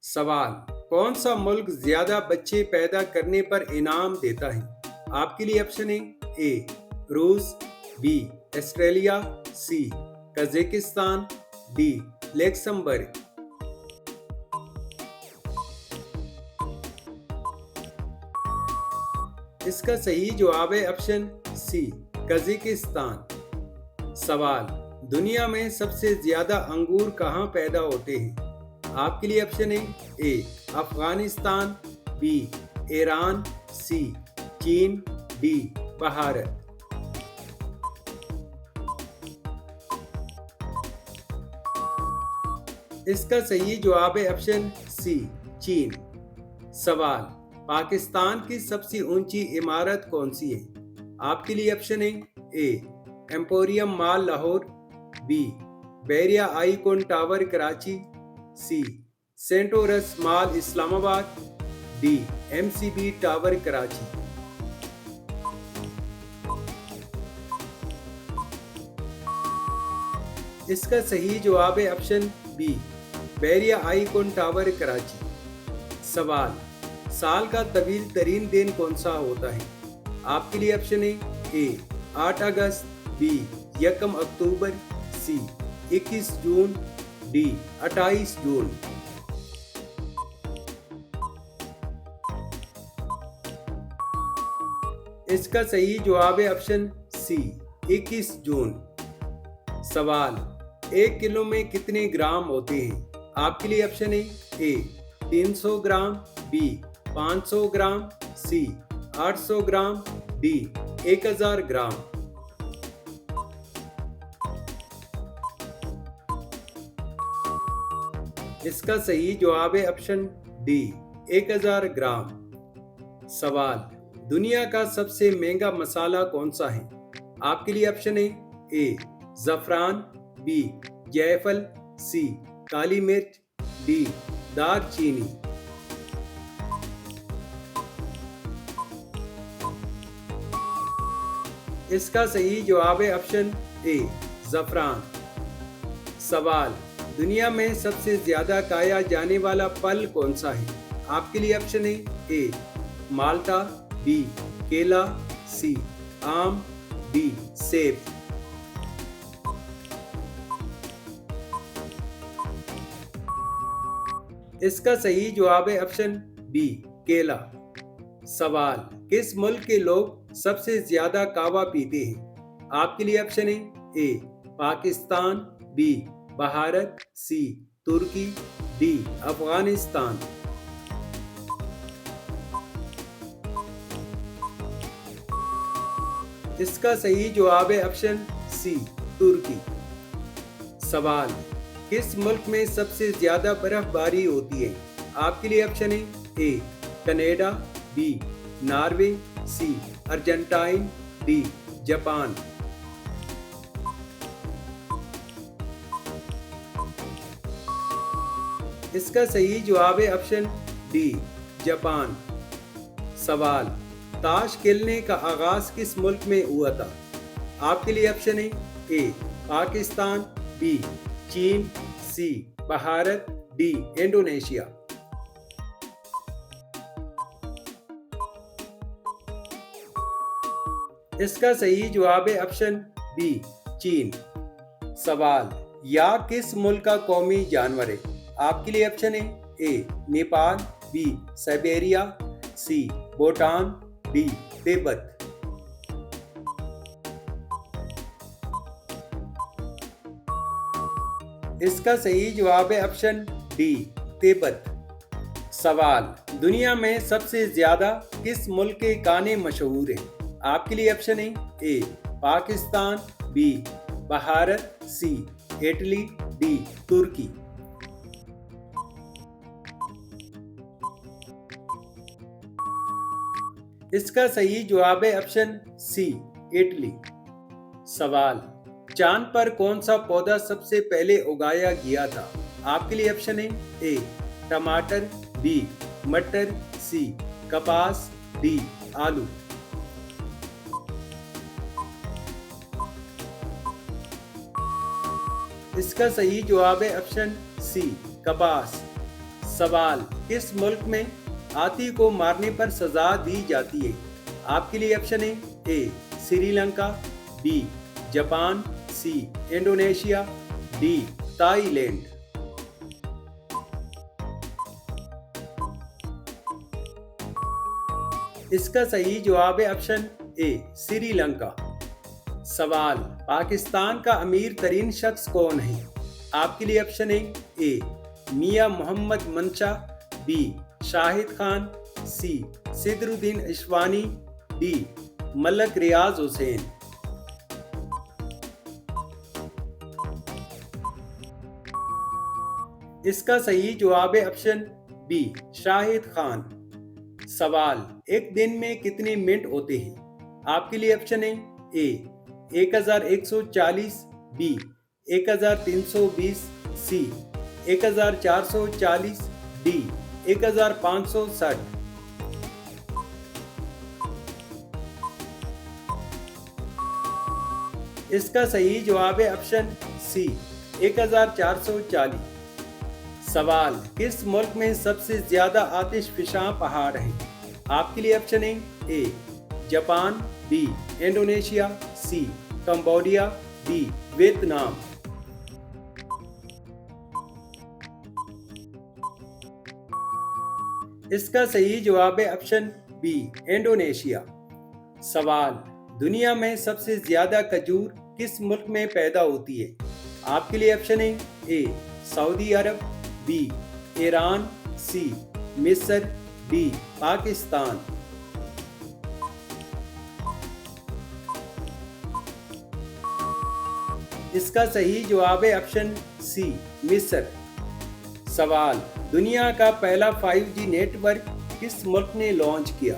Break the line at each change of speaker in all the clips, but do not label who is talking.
सवाल। कौन सा मुल्क ज्यादा बच्चे पैदा करने पर इनाम देता है? आपके लिए ऑप्शन है ए रूस, बी ऑस्ट्रेलिया, सी कजाकिस्तान, डी लक्समबर्ग। इसका सही जवाब है ऑप्शन सी कजाकिस्तान। सवाल। दुनिया में सबसे ज्यादा अंगूर कहाँ पैदा होते हैं? आपके लिए ऑप्शन है ए अफगानिस्तान, बी ईरान, सी चीन, डी भारत। इसका सही जवाब है ऑप्शन सी चीन। सवाल। पाकिस्तान की सबसे ऊंची इमारत कौन सी है? आपके लिए ऑप्शन है A Emporium Mall Lahore, B Bahria Icon Tower Karachi, C Centaurus Mall Islamabad, D MCB Tower Karachi. इसका सही जवाब है option B Bahria Icon Tower Karachi. सवाल। साल का तवील तरीन दिन कौन सा होता है? आपके लिए ऑप्शन है ए 8 अगस्त, बी 1 अक्टूबर, सी 21 जून, डी 28 जून। इसका सही जवाब है ऑप्शन सी 21 जून। सवाल। 1 किलो में कितने ग्राम होते हैं? आपके लिए ऑप्शन है ए 300 ग्राम, बी 500 ग्राम, सी 800 ग्राम, डी 1000 ग्राम। इसका सही जवाब है ऑप्शन डी 1000 ग्राम। सवाल। दुनिया का सबसे महंगा मसाला कौन सा है? आपके लिए ऑप्शन है ए ज़फ़रान, बी जायफल, सी काली मिर्च, डी दालचीनी। इसका सही जवाब है ऑप्शन ए ज़फ़रान। सवाल। दुनिया में सबसे ज्यादा खाया जाने वाला फल कौन सा है? आपके लिए ऑप्शन है ए माल्टा, बी केला, सी आम, डी सेब। इसका सही जवाब है ऑप्शन बी केला। सवाल। किस मुल्क के लोग सबसे ज्यादा कहवा पीते हैं? आपके लिए ऑप्शन है ए पाकिस्तान, बी भारत, सी तुर्की, डी अफगानिस्तान। इसका सही जवाब है ऑप्शन सी तुर्की। सवाल। किस मुल्क में सबसे ज्यादा बर्फबारी होती है? आपके लिए ऑप्शन है A Canada, B Norway, C Argentine, D Japan. इसका सही जवाब है ऑप्शन डी जापान। सवाल। ताश खेलने का आगाज किस मुल्क में हुआ था? आपके लिए ऑप्शन है ए पाकिस्तान, बी चीन, सी भारत, डी इंडोनेशिया। इसका सही जवाब है ऑप्शन बी चीन। सवाल। या किस मुल्क का कौमी जानवर है? आपके लिए ऑप्शन है ए नेपाल, बी साइबेरिया, सी भूटान, डी तिब्बत। इसका सही जवाब है ऑप्शन डी तिब्बत। सवाल। दुनिया में सबसे ज्यादा किस मुल्क के गाने मशहूर हैं? आपके लिए ऑप्शन है ए पाकिस्तान, बी भारत, सी इटली, डी तुर्की। इसका सही जवाब है ऑप्शन सी इटली। सवाल। चांद पर कौन सा पौधा सबसे पहले उगाया गया था? आपके लिए ऑप्शन है ए टमाटर, बी मटर, सी कपास, डी आलू। इसका सही जवाब है ऑप्शन सी कपास। सवाल, किस मुल्क में हाथी को मारने पर सजा दी जाती है? आपके लिए ऑप्शन है A Sri Lanka, B Japan, C Indonesia, D Thailand. इसका सही जवाब है ऑप्शन ए श्रीलंका। सवाल, पाकिस्तान का अमीर तरीन शख्स कौन है? आपके लिए ऑप्शन है ए मियां मोहम्मद मंशा, बी शाहिद खान, सी सिद्रुद्दीन इशवानी, डी मलक रियाज हुसैन। इसका सही जवाब है ऑप्शन बी शाहिद खान। सवाल, एक दिन में कितने मिनट होते हैं? आपके लिए ऑप्शन है ए 1140, बी 1320, सी 1440, डी 1560। इसका सही जवाब है ऑप्शन सी 1440। सवाल, किस मुल्क में सबसे ज्यादा आतिशफिशां पहाड़ हैं? आपके लिए ऑप्शन है A Japan, B Indonesia, C Cambodia, D Vietnam. इसका सही जवाब है ऑप्शन बी इंडोनेशिया। सवाल, दुनिया में सबसे ज्यादा खजूर किस मुल्क में पैदा होती है? आपके लिए ऑप्शन है ए सऊदी अरब, बी ईरान, सी मिस्र, डी पाकिस्तान। इसका सही जवाब है ऑप्शन सी मिस्र। सवाल, दुनिया का पहला 5G नेटवर्क किस मुल्क ने लॉन्च किया?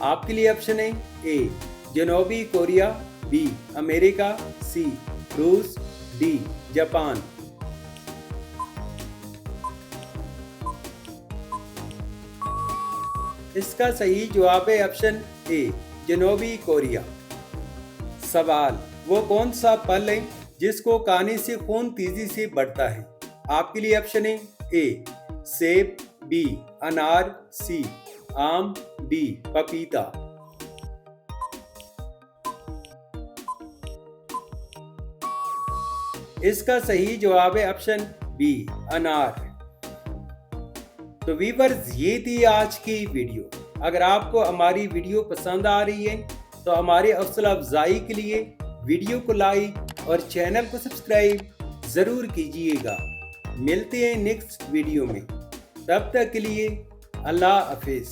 आपके लिए ऑप्शन है ए जनूबी कोरिया, बी अमेरिका, सी रूस, डी जापान। इसका सही जवाब है ऑप्शन ए जनूबी कोरिया। सवाल, वो कौन सा फल है जिसको खाने से खून तेजी से बढ़ता है? आपके लिए ऑप्शन है ए सेब, बी अनार, सी आम, डी पपीता। इसका सही जवाब है ऑप्शन बी अनार। तो व्यूअर्स, ये थी आज की वीडियो। अगर आपको हमारी वीडियो पसंद आ रही है तो हमारे हौसला अफजाई के लिए वीडियो को लाइक और चैनल को सब्सक्राइब ज़रूर कीजिएगा। मिलते हैं नेक्स्ट वीडियो में, तब तक के लिए अल्लाह हाफिज़।